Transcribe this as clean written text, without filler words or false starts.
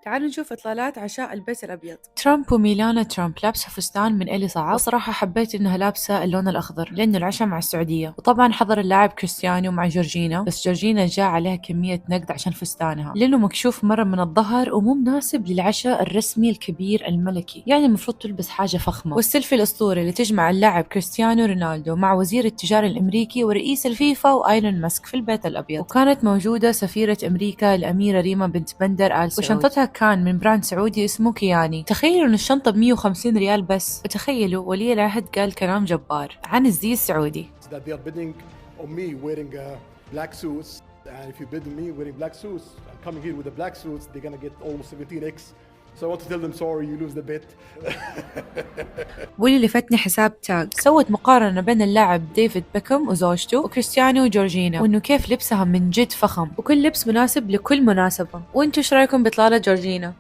تعالوا نشوف إطلالات عشاء البيت الأبيض. ترامب وميلانا ترامب لابسة فستان من إلي صعب، وصراحة حبيت إنها لابسة اللون الأخضر لأنه العشاء مع السعودية. وطبعا حضر اللاعب كريستيانو مع جورجينا، بس جورجينا جاء عليها كمية نقد عشان فستانها لأنه مكشوف مرة من الظهر ومو مناسب للعشاء الرسمي الكبير الملكي، يعني المفروض تلبس حاجة فخمة. والسيلفي الأسطوري اللي تجمع اللاعب كريستيانو رونالدو مع وزير التجارة الأمريكي ورئيس الفيفا وآيلون ماسك في البيت الأبيض. وكانت موجودة سفيرة أمريكا الأميرة ريما بنت بندر آل سعود، وشنطتها كان من براند سعودي اسمه كياني. تخيلوا ان الشنطة ب150 ريال بس، وتخيلوا ولي العهد قال كلام جبار عن الزي السعودي. That they are bidding on me wearing black suits, and if you bid on me wearing black suits, I'm coming here with the black suits, they're gonna get almost 17x. So I want to tell them sorry, you lose the bet. واللي لفتني حساب تاج سوت مقارنة بين اللاعب ديفيد بيكم وزوجته وكريستيانو وجورجينا، وانه كيف لبسها من جد فخم، وكل لبس مناسب لكل مناسبة. وانتوا ايش رايكم بإطلالة جورجينا؟